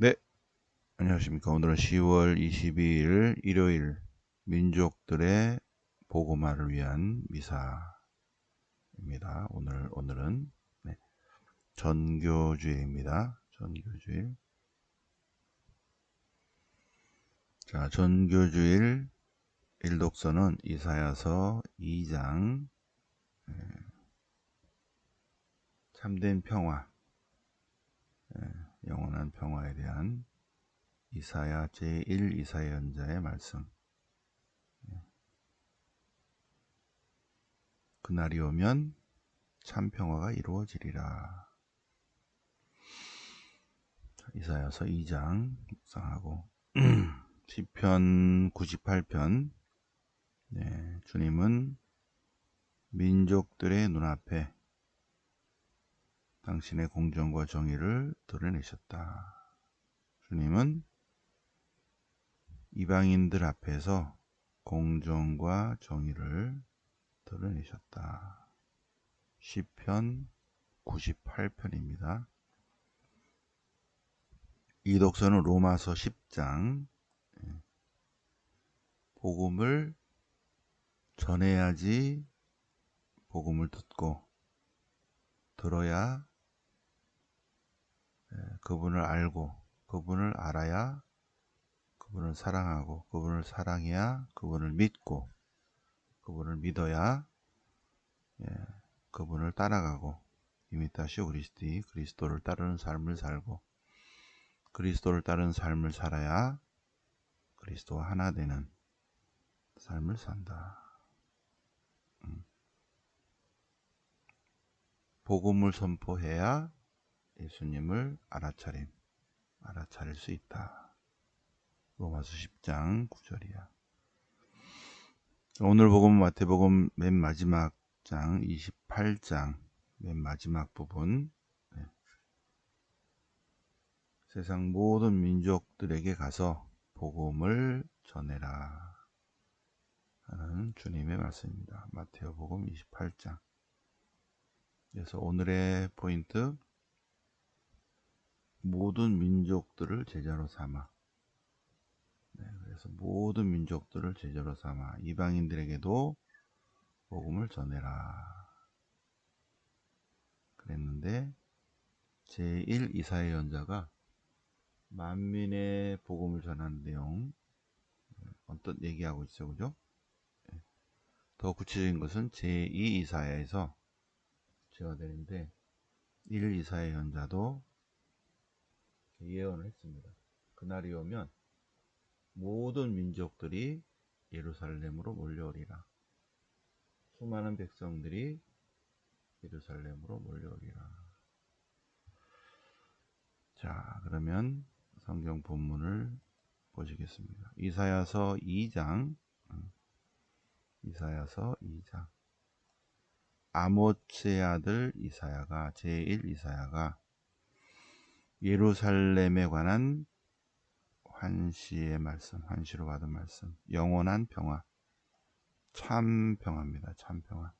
네, 안녕하십니까. 오늘은 10월 22일 일요일 민족들의 복음화를 위한 미사입니다. 오늘은 네, 전교주일입니다. 전교주일. 자, 전교주일 일독서는 이사야서 2장 참된 평화, 영원한 평화에 대한 이사야 제1 이사야 연자의 말씀. 그날이 오면 참 평화가 이루어지리라. 이사야서 2장 묵상하고 시편 98편. 네, 주님은 민족들의 눈앞에 당신의 공정과 정의를 드러내셨다. 주님은 이방인들 앞에서 공정과 정의를 드러내셨다. 시편 98편입니다. 이 독서는 로마서 10장. 복음을 전해야지 복음을 듣고 들어야 그분을 알고, 그분을 알아야 그분을 사랑하고, 그분을 사랑해야 그분을 믿고, 그분을 믿어야 그분을 따라가고, 이미타시오 그리스티, 그리스도를 따르는 삶을 살고, 그리스도를 따르는 삶을 살아야 그리스도와 하나 되는 삶을 산다. 복음을 선포해야 예수님을 알아차릴 수 있다. 로마서 10장 9절이야. 오늘 복음은 마태복음 맨 마지막 장 28장 맨 마지막 부분. 세상 모든 민족들에게 가서 복음을 전해라 하는 주님의 말씀입니다. 마태복음 28장. 그래서 오늘의 포인트, 모든 민족들을 제자로 삼아. 그래서 모든 민족들을 제자로 삼아 이방인들에게도 복음을 전해라 그랬는데, 제1 이사야 연자가 만민의 복음을 전하는 내용 언뜻 얘기하고 있죠, 그죠? 더 구체적인 것은 제2 이사야에서 제어되는데, 1 이사야 연자도 예언을 했습니다. 그날이 오면 모든 민족들이 예루살렘으로 몰려오리라. 수많은 백성들이 예루살렘으로 몰려오리라. 자, 그러면 성경 본문을 보시겠습니다. 이사야서 2장. 이사야서 2장. 아모츠의 아들 이사야가, 제1 이사야가 예루살렘에 관한 환시의 말씀, 환시로 받은 말씀, 영원한 평화, 참 평화입니다. 참 평화.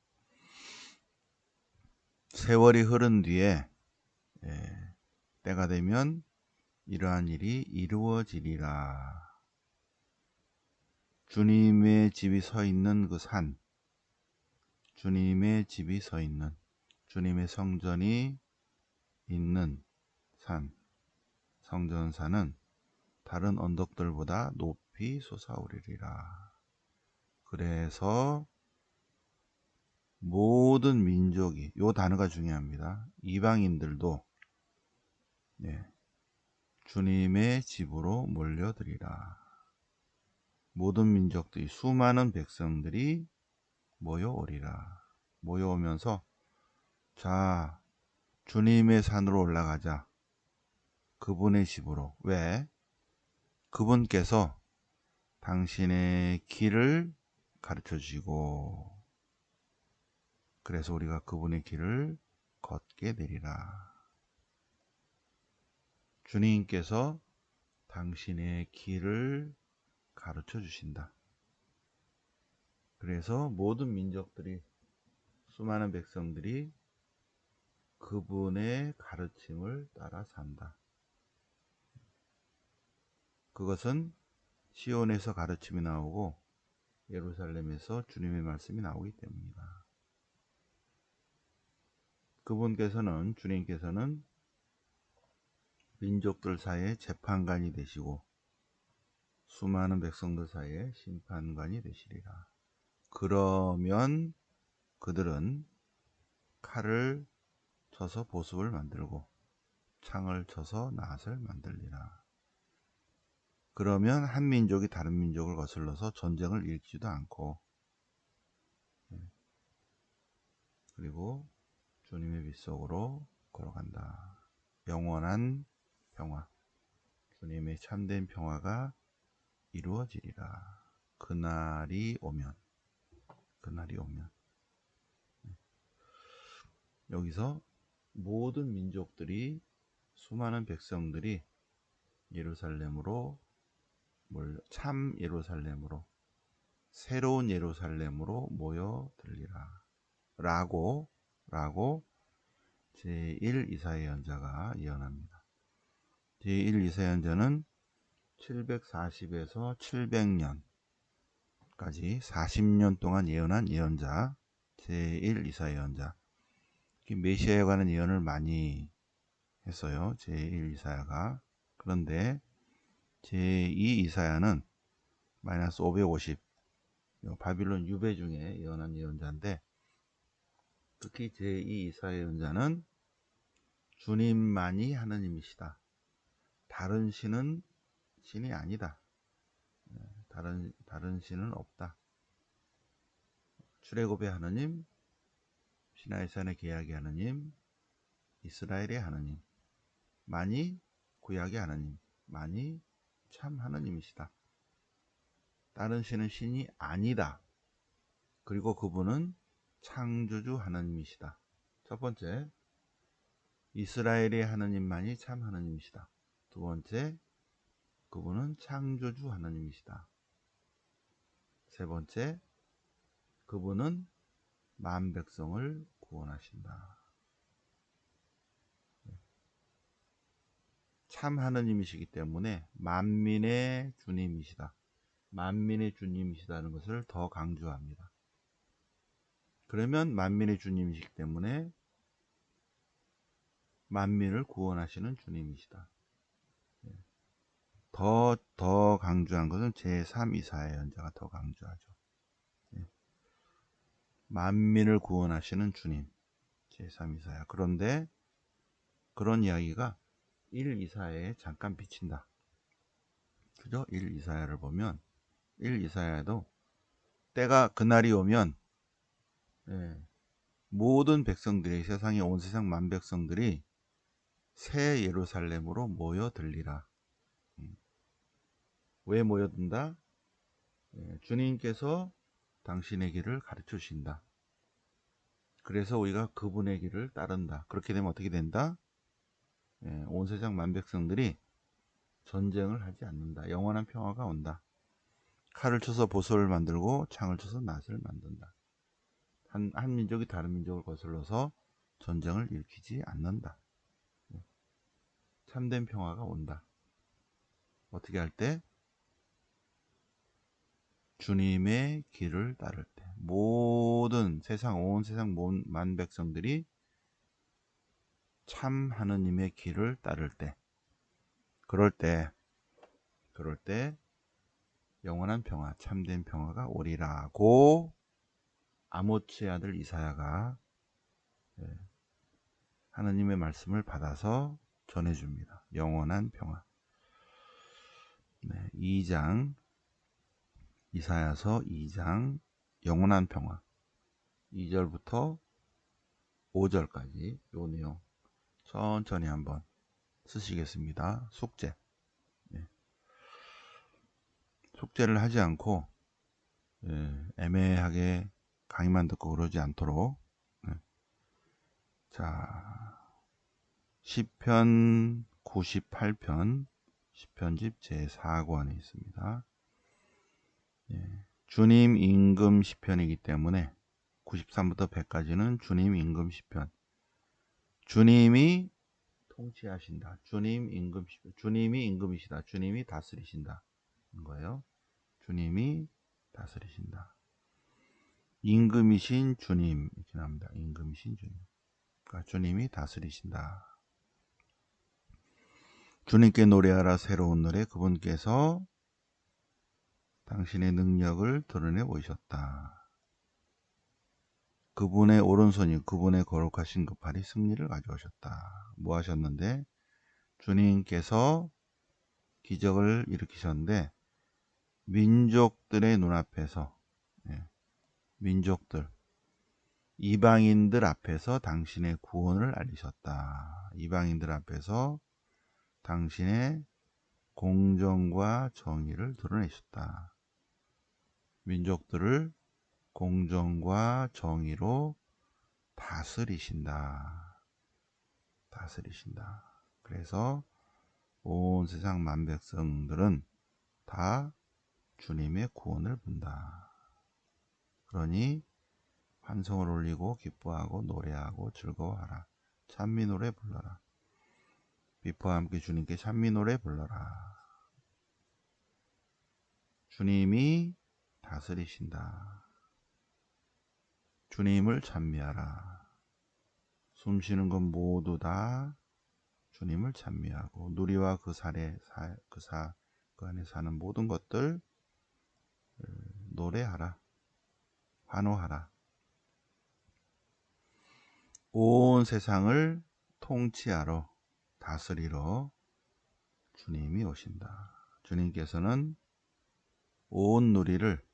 세월이 흐른 뒤에 때가 되면 이러한 일이 이루어지리라. 주님의 집이 서 있는 그 산, 주님의 집이 서 있는, 주님의 성전이 있는 산, 성전산은 다른 언덕들보다 높이 솟아오르리라. 그래서 모든 민족이, 요 단어가 중요합니다. 이방인들도 주님의 집으로 몰려들이라. 모든 민족들이, 수많은 백성들이 모여오리라. 모여오면서, 자, 주님의 산으로 올라가자. 그분의 집으로. 왜? 그분께서 당신의 길을 가르쳐 주시고, 그래서 우리가 그분의 길을 걷게 되리라. 주님께서 당신의 길을 가르쳐 주신다. 그래서 모든 민족들이, 수많은 백성들이 그분의 가르침을 따라 산다. 그것은 시온에서 가르침이 나오고 예루살렘에서 주님의 말씀이 나오기 때문이다. 주님께서는 민족들 사이에 재판관이 되시고 수많은 백성들 사이에 심판관이 되시리라. 그러면 그들은 칼을 쳐서 보습을 만들고 창을 쳐서 낫을 만들리라. 그러면 한 민족이 다른 민족을 거슬러서 전쟁을 일으키지도 않고, 그리고 주님의 빗속으로 걸어간다. 영원한 평화, 주님의 참된 평화가 이루어지리라. 그날이 오면. 여기서 모든 민족들이, 수많은 백성들이 예루살렘으로 참 예루살렘으로, 새로운 예루살렘으로 모여들리라 라고 제1 이사야 연자가 예언합니다. 제1 이사야 연자는 740에서 700년까지 40년 동안 예언한 예언자, 제1 이사야 연자. 메시아에 관한 예언을 많이 했어요, 제1 이사야가. 그런데 제2 이사야는 마이너스 550, 바빌론 유배 중에 예언한 예언자인데, 특히 제2 이사야 예언자는 주님만이 하느님이시다. 다른 신은 신이 아니다. 다른 신은 없다. 출애굽의 하느님, 시나이산의 계약의 하느님, 이스라엘의 하느님, 만이 구약의 하느님, 만이 참 하느님이시다. 다른 신은 신이 아니다. 그리고 그분은 창조주 하느님이시다. 첫 번째, 이스라엘의 하느님만이 참 하느님이시다. 두 번째, 그분은 창조주 하느님이시다. 세 번째, 그분은 만 백성을 구원하신다. 참 하느님이시기 때문에 만민의 주님이시다. 만민의 주님이시다는 것을 더 강조합니다. 그러면 만민의 주님이시기 때문에 만민을 구원하시는 주님이시다. 더 강조한 것은 제3 이사야 연자가 더 강조하죠. 만민을 구원하시는 주님, 제3 이사야. 그런데 그런 이야기가 1 이사야에 잠깐 비친다. 그죠? 1 이사야를 보면 1 이사야도 때가 그날이 오면 모든 백성들이, 세상에 온 세상 만 백성들이 새 예루살렘으로 모여들리라. 왜 모여든다? 주님께서 당신의 길을 가르쳐 주신다. 그래서 우리가 그분의 길을 따른다. 그렇게 되면 어떻게 된다? 온 세상 만 백성들이 전쟁을 하지 않는다. 영원한 평화가 온다. 칼을 쳐서 보석을 만들고 창을 쳐서 낫을 만든다. 한 민족이 다른 민족을 거슬러서 전쟁을 일으키지 않는다. 참된 평화가 온다. 어떻게 할 때? 주님의 길을 따를 때. 모든 세상, 온 세상 만 백성들이 참 하느님의 길을 따를 때, 그럴 때 영원한 평화, 참된 평화가 오리라고 아모츠의 아들 이사야가 하느님의 말씀을 받아서 전해줍니다. 영원한 평화. 2장, 이사야서 2장 영원한 평화, 2절부터 5절까지 요 내용 천천히 한번 쓰시겠습니다. 숙제. 숙제를 하지 않고 애매하게 강의만 듣고 그러지 않도록. 자, 시편 98편 시편집 제4권에 있습니다. 주님 임금 시편이기 때문에 93부터 100까지는 주님 임금 시편. 주님이 통치하신다. 주님이 임금이시다. 주님이 다스리신다. 거예요. 주님이 다스리신다. 임금이신 주님 이렇게 나옵니다. 임금이신 주님. 그러니까 주님이 다스리신다. 주님께 노래하라 새로운 노래. 그분께서 당신의 능력을 드러내 보이셨다. 그분의 오른손이 그분의 거룩하신 그 팔이 승리를 가져오셨다. 뭐 하셨는데? 주님께서 기적을 일으키셨는데 민족들의 눈앞에서 민족들 이방인들 앞에서 당신의 구원을 알리셨다. 이방인들 앞에서 당신의 공정과 정의를 드러내셨다. 민족들을 공정과 정의로 다스리신다. 다스리신다. 그래서 온 세상 만백성들은 다 주님의 구원을 본다. 그러니 환성을 올리고 기뻐하고 노래하고 즐거워하라. 찬미 노래 불러라. 비포와 함께 주님께 찬미 노래 불러라. 주님이 다스리신다. 주님을 찬미하라. 숨쉬는 것 모두 다 주님을 찬미하고 누리와 그 안에 사는 모든 것들 노래하라. 환호하라. 온 세상을 통치하러 다스리러 주님이 오신다. 주님께서는 온 누리를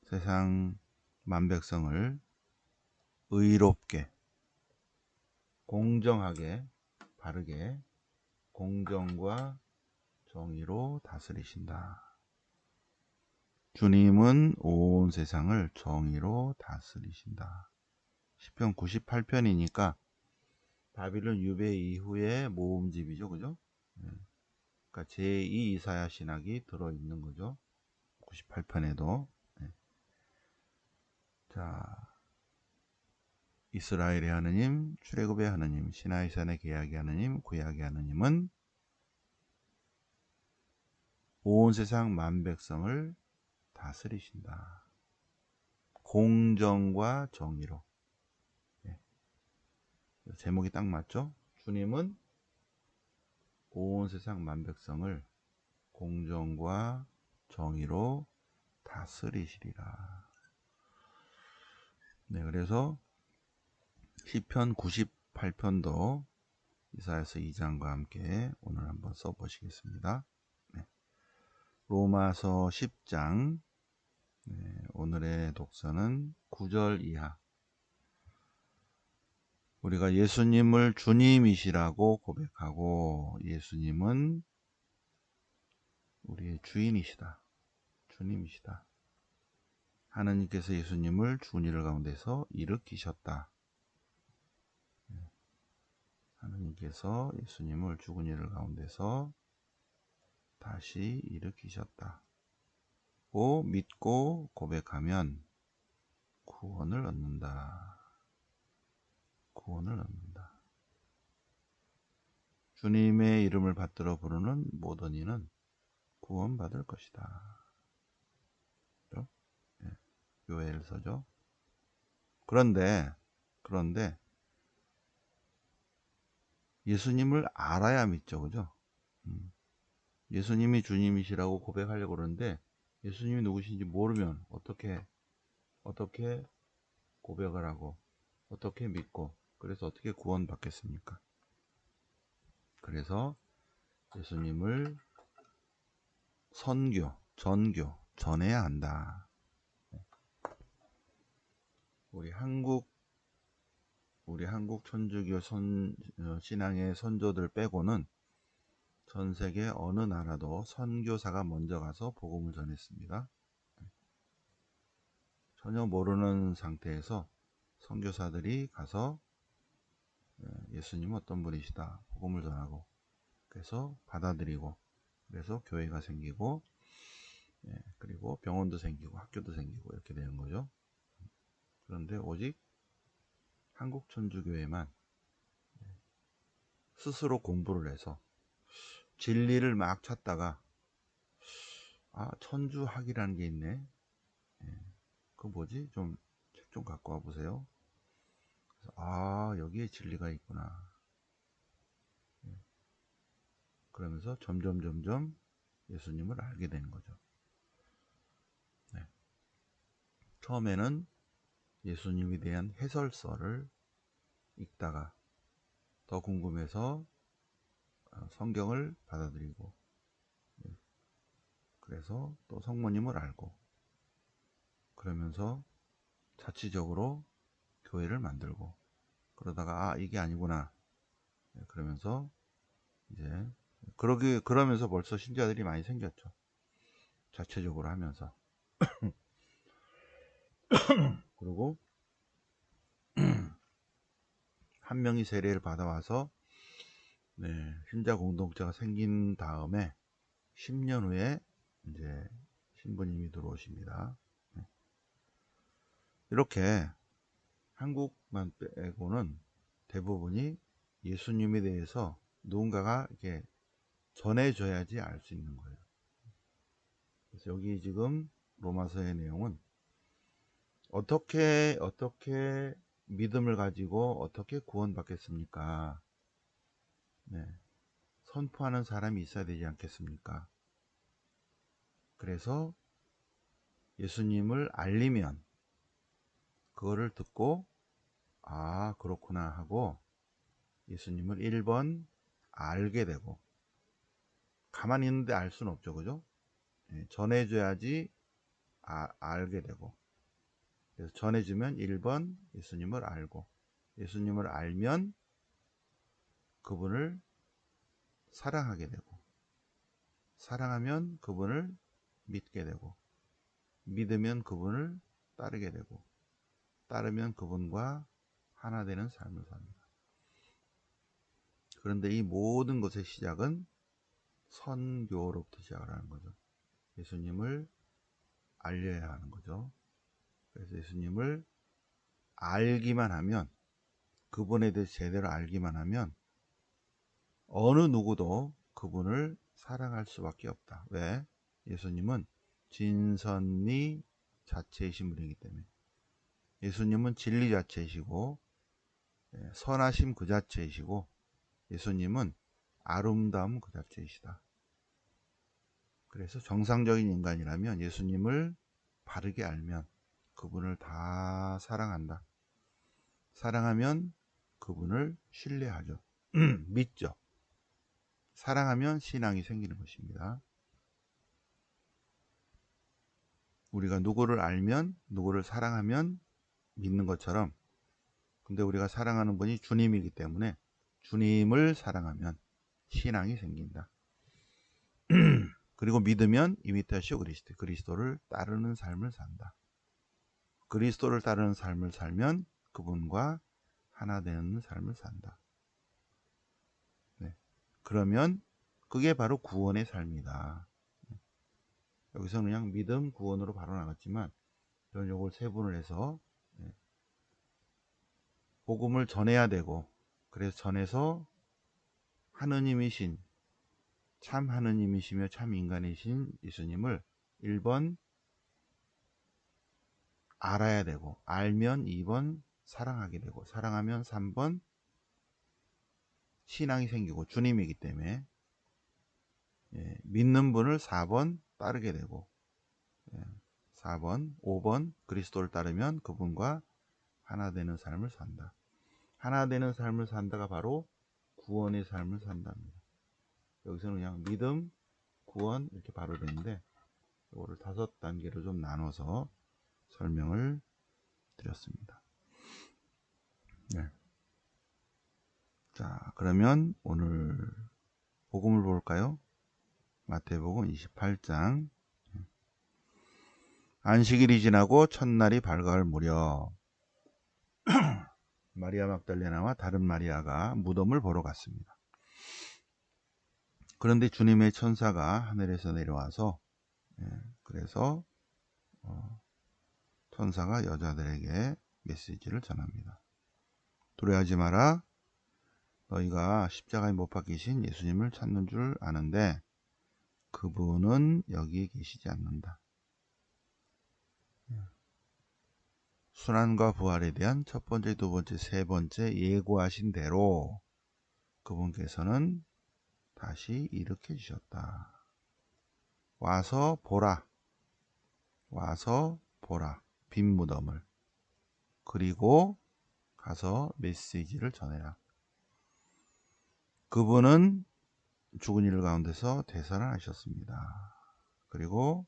세상 만백성을 의롭게 공정하게 바르게 공정과 정의로 다스리신다. 주님은 온 세상을 정의로 다스리신다. 시편 98편이니까 바빌론 유배 이후의 모음집이죠. 그죠? 그러니까 제2 이사야 신학이 들어있는 거죠. 98편에도. 자, 이스라엘의 하느님, 출애굽의 하느님, 시나이산의 계약의 하느님, 구약의 하느님은 온 세상 만백성을 다스리신다. 공정과 정의로. 제목이 딱 맞죠? 주님은 온 세상 만백성을 공정과 정의로 다스리시리라. 네, 그래서 시편 98편도 이사야서 2장과 함께 오늘 한번 써보시겠습니다. 네. 로마서 10장 오늘의 독서는 9절 이하. 우리가 예수님을 주님이시라고 고백하고 예수님은 우리의 주인이시다. 주님이시다. 하나님께서 예수님을 죽은 이들 가운데서 일으키셨다. 하나님께서 예수님을 죽은 이들 가운데서 다시 일으키셨다. 고 믿고 고백하면 구원을 얻는다. 구원을 얻는다. 주님의 이름을 받들어 부르는 모든 이는 구원받을 것이다. 요엘서죠. 그런데 예수님을 알아야 믿죠. 그죠? 예수님이 주님이시라고 고백하려고 그러는데 예수님이 누구신지 모르면 어떻게 고백을 하고 어떻게 믿고 그래서 어떻게 구원받겠습니까? 그래서 예수님을 전해야 한다. 우리 한국 천주교 신앙의 선조들 빼고는 전 세계 어느 나라도 선교사가 먼저 가서 복음을 전했습니다. 전혀 모르는 상태에서 선교사들이 가서 예수님은 어떤 분이시다 복음을 전하고 그래서 받아들이고 그래서 교회가 생기고 그리고 병원도 생기고 학교도 생기고 이렇게 되는 거죠. 그런데 오직 한국 천주교회만 스스로 공부를 해서 진리를 막 찾다가 천주학이라는 게 있네. 그 뭐지? 좀 책 좀 갖고 와 보세요. 그래서 여기에 진리가 있구나. 그러면서 점점 예수님을 알게 되는 거죠. 네. 처음에는 예수님에 대한 해설서를 읽다가 더 궁금해서 성경을 받아들이고, 그래서 또 성모님을 알고, 그러면서 자치적으로 교회를 만들고, 그러다가 이게 아니구나. 그러면서 이제 그러면서 벌써 신자들이 많이 생겼죠. 자체적으로 하면서. 그리고 한 명이 세례를 받아와서 신자 공동체가 생긴 다음에 10년 후에 이제 신부님이 들어오십니다. 이렇게 한국만 빼고는 대부분이 예수님에 대해서 누군가가 이렇게 전해줘야지 알 수 있는 거예요. 그래서 여기 지금 로마서의 내용은 어떻게 믿음을 가지고 어떻게 구원받겠습니까? 선포하는 사람이 있어야 되지 않겠습니까? 그래서 예수님을 알리면 그거를 듣고 그렇구나 하고 예수님을 1번 알게 되고, 가만히 있는데 알 수는 없죠, 그죠? 전해줘야지 알게 되고, 그래서 전해주면 1번 예수님을 알고, 예수님을 알면 그분을 사랑하게 되고, 사랑하면 그분을 믿게 되고, 믿으면 그분을 따르게 되고, 따르면 그분과 하나 되는 삶을 삽니다. 그런데 이 모든 것의 시작은 선교로부터 시작을 하는 거죠. 예수님을 알려야 하는 거죠. 그래서 예수님을 알기만 하면, 그분에 대해 제대로 알기만 하면 어느 누구도 그분을 사랑할 수밖에 없다. 왜? 예수님은 진선미 자체이신 분이기 때문에. 예수님은 진리 자체이시고 선하심 그 자체이시고, 예수님은 아름다움 그 자체이시다. 그래서 정상적인 인간이라면 예수님을 바르게 알면 그분을 다 사랑한다. 사랑하면 그분을 신뢰하죠. 믿죠. 사랑하면 신앙이 생기는 것입니다. 우리가 누구를 알면, 누구를 사랑하면 믿는 것처럼, 근데 우리가 사랑하는 분이 주님이기 때문에 주님을 사랑하면 신앙이 생긴다. 그리고 믿으면 이미타시오 그리스도, 그리스도를 따르는 삶을 산다. 그리스도를 따르는 삶을 살면 그분과 하나 되는 삶을 산다. 그러면 그게 바로 구원의 삶이다. 여기서는 그냥 믿음, 구원으로 바로 나갔지만 저는 이걸 세분을 해서 복음을 전해야 되고, 그래서 전해서 하느님이신, 참 하느님이시며 참 인간이신 예수님을 1번 알아야 되고, 알면 2번 사랑하게 되고, 사랑하면 3번 신앙이 생기고, 주님이기 때문에 믿는 분을 4번 따르게 되고, 4번, 5번 그리스도를 따르면 그분과 하나 되는 삶을 산다. 하나 되는 삶을 산다가 바로 구원의 삶을 산답니다. 여기서는 그냥 믿음, 구원 이렇게 바로 되는데, 이거를 5단계로 좀 나눠서 설명을 드렸습니다. 자, 그러면 오늘 복음을 볼까요? 마태복음 28장. 안식일이 지나고 첫날이 밝아올 무렵 마리아 막달레나와 다른 마리아가 무덤을 보러 갔습니다. 그런데 주님의 천사가 하늘에서 내려와서 그래서 천사가 여자들에게 메시지를 전합니다. 두려워하지 마라. 너희가 십자가에 못 박히신 예수님을 찾는 줄 아는데 그분은 여기 계시지 않는다. 순환과 부활에 대한 첫 번째, 두 번째, 세 번째 예고하신 대로 그분께서는 다시 일으켜 주셨다. 와서 보라. 와서 보라. 빈 무덤을. 그리고 가서 메시지를 전해라. 그분은 죽은 이들 가운데서 되살아나셨습니다. 그리고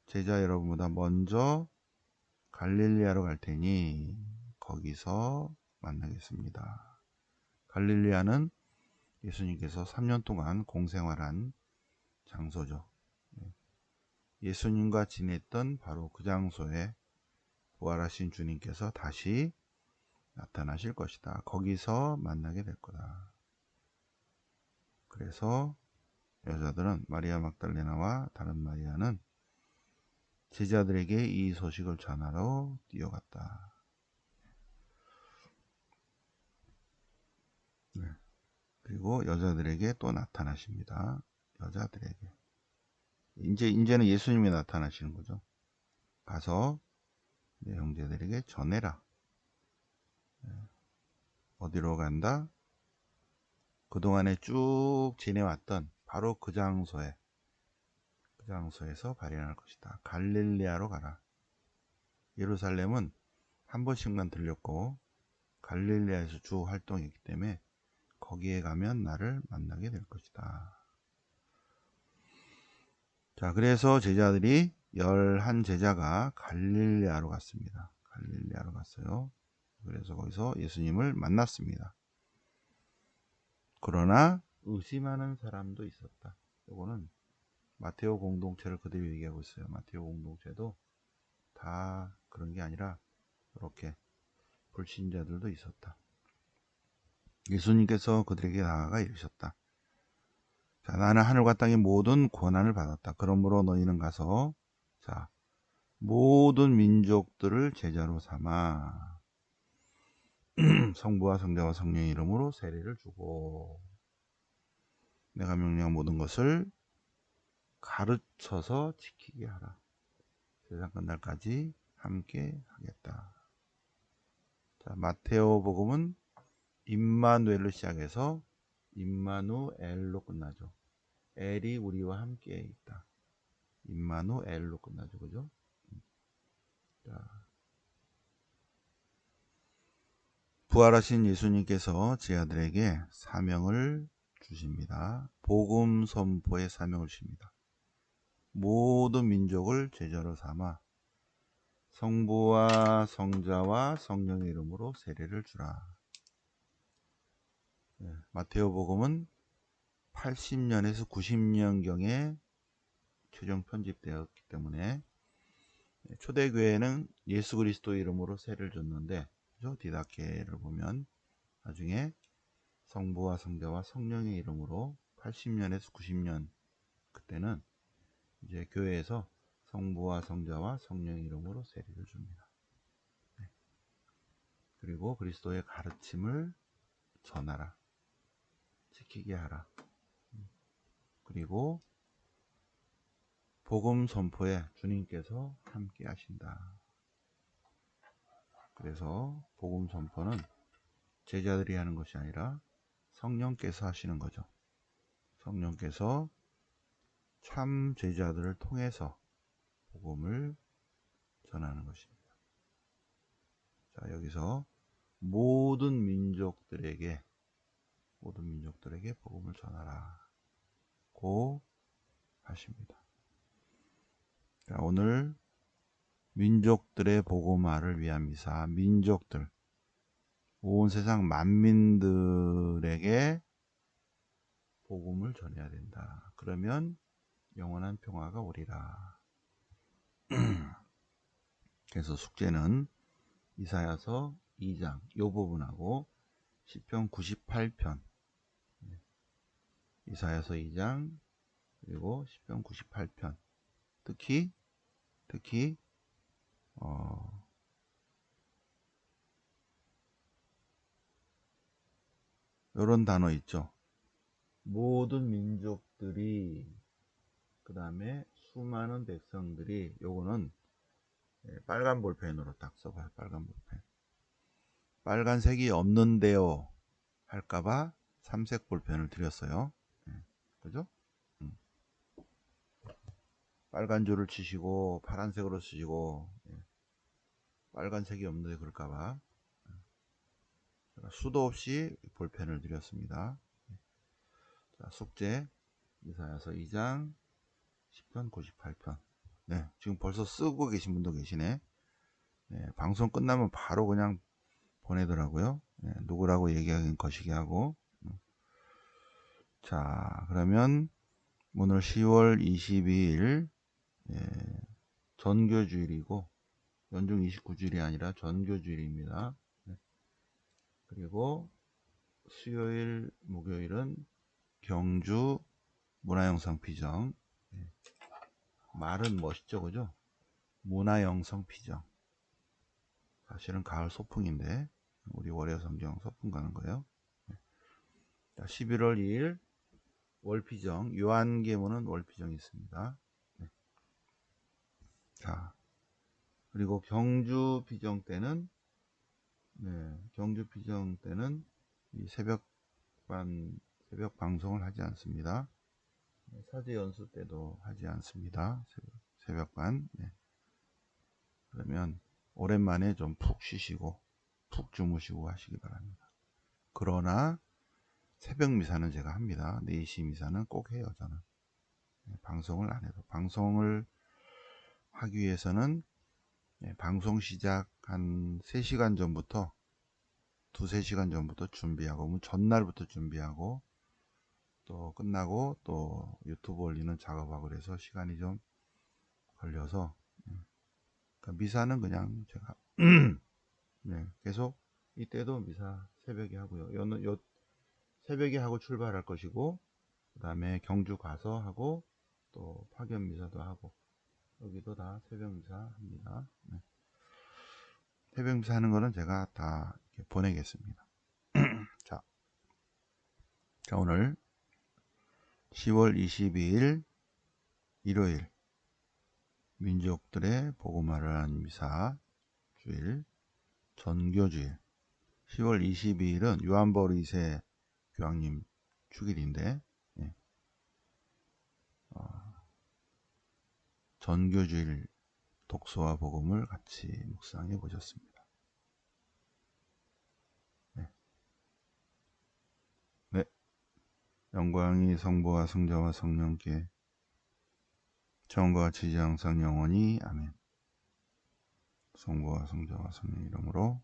제자 여러분보다 먼저 갈릴리아로 갈 테니 거기서 만나겠습니다. 갈릴리아는 예수님께서 3년 동안 공생활한 장소죠. 예수님과 지냈던 바로 그 장소에 부활하신 주님께서 다시 나타나실 것이다. 거기서 만나게 될 거다. 그래서 여자들은 마리아 막달레나와 다른 마리아는 제자들에게 이 소식을 전하러 뛰어갔다. 네. 그리고 여자들에게 또 나타나십니다. 여자들에게. 이제는 예수님이 나타나시는 거죠. 가서 내 형제들에게 전해라. 어디로 간다? 그동안에 쭉 지내왔던 바로 그 장소에, 그 장소에서 발현할 것이다. 갈릴리아로 가라. 예루살렘은 한 번씩만 들렸고 갈릴리아에서 주 활동했기 때문에 거기에 가면 나를 만나게 될 것이다. 자, 그래서 제자들이 11제자가 갈릴리아로 갔습니다. 갈릴리아로 갔어요. 그래서 거기서 예수님을 만났습니다. 그러나 의심하는 사람도 있었다. 이거는 마테오 공동체를 그대로 얘기하고 있어요. 마테오 공동체도 다 그런 게 아니라 이렇게 불신자들도 있었다. 예수님께서 그들에게 나아가 이르셨다. 자, 나는 하늘과 땅의 모든 권한을 받았다. 그러므로 너희는 가서 자, 모든 민족들을 제자로 삼아 성부와 성자와 성령의 이름으로 세례를 주고 내가 명령한 모든 것을 가르쳐서 지키게 하라. 세상 끝날까지 함께 하겠다. 자, 마테오 복음은 임마누엘로 시작해서 임마누엘로 끝나죠. 엘이 우리와 함께 있다. 임마누엘로 끝나죠. 그죠? 자, 부활하신 예수님께서 제자들에게 사명을 주십니다. 복음 선포의 사명을 주십니다. 모든 민족을 제자로 삼아 성부와 성자와 성령의 이름으로 세례를 주라. 마테오 복음은 80년에서 90년경에 최종 편집되었기 때문에 초대교회는 예수 그리스도 이름으로 세례를 줬는데 디다케를 보면 나중에 성부와 성자와 성령의 이름으로 80년에서 90년 그때는 이제 교회에서 성부와 성자와 성령의 이름으로 세례를 줍니다. 네. 그리고 그리스도의 가르침을 전하라. 지키게 하라. 그리고 복음 선포에 주님께서 함께 하신다. 그래서 복음 선포는 제자들이 하는 것이 아니라 성령께서 하시는 거죠. 성령께서 참 제자들을 통해서 복음을 전하는 것입니다. 자, 여기서 모든 민족들에게 복음을 전하라고 하십니다. 자, 오늘 민족들의 복음화를 위한 미사, 민족들, 온 세상 만민들에게 복음을 전해야 된다. 그러면 영원한 평화가 오리라. 그래서 숙제는 이사야서 2장 이 부분하고 시편 98편, 이사야서 2장 그리고 시편 98편, 특히 요런 단어 있죠. 모든 민족들이, 그 다음에 수많은 백성들이, 요거는 빨간 볼펜으로 딱 써봐요. 빨간 볼펜. 빨간색이 없는데요 할까봐 삼색 볼펜을 드렸어요. 그죠? 빨간 줄을 치시고 파란색으로 쓰시고, 빨간색이 없는데 그럴까봐 수도 없이 볼펜을 드렸습니다. 자, 숙제 이사야서 2장 10편 98편. 네, 지금 벌써 쓰고 계신 분도 계시네. 네, 방송 끝나면 바로 그냥 보내더라고요. 네, 누구라고 얘기하긴 거시기 하고. 자, 그러면 오늘 10월 22일 전교주일이고, 연중 29주일이 아니라 전교주일입니다. 네. 그리고 수요일, 목요일은 경주 문화영상 피정. 네. 말은 멋있죠, 그죠? 문화영상 피정. 사실은 가을 소풍인데, 우리 월요성경 소풍 가는 거예요. 네. 자, 11월 2일 월피정, 요한계문은 월피정이 있습니다. 네. 자, 그리고 경주 피정 때는, 경주 피정 때는 이 새벽 방송을 하지 않습니다. 사제 연수 때도 하지 않습니다. 새벽반. 네. 그러면 오랜만에 좀 푹 쉬시고 푹 주무시고 하시기 바랍니다. 그러나 새벽 미사는 제가 합니다. 4시 미사는 꼭 해요. 저는 방송을 안 해도. 방송을 하기 위해서는 방송 시작 한 3시간 전부터, 2-3시간 전부터 준비하고, 전날부터 준비하고, 또 끝나고 또 유튜브 올리는 작업하고 그래서 시간이 좀 걸려서, 그러니까 미사는 그냥 제가 계속 이때도 미사 새벽에 하고요. 요 새벽에 하고 출발할 것이고, 그 다음에 경주 가서 하고, 또 파견 미사도 하고, 여기도 다 새벽 미사 합니다. 새벽 미사 하는 거는 제가 다 이렇게 보내겠습니다. 자, 오늘 10월 22일 일요일 민족들의 복음화를 하는 미사 주일, 전교주일. 10월 22일은 요한바울 2세 교황님 축일인데, 전교주일 독서와 복음을 같이 묵상해 보셨습니다. 네. 영광이 성부와 성자와 성령께 처음과 같이 이제 항상 영원히 아멘. 성부와 성자와 성령 이름으로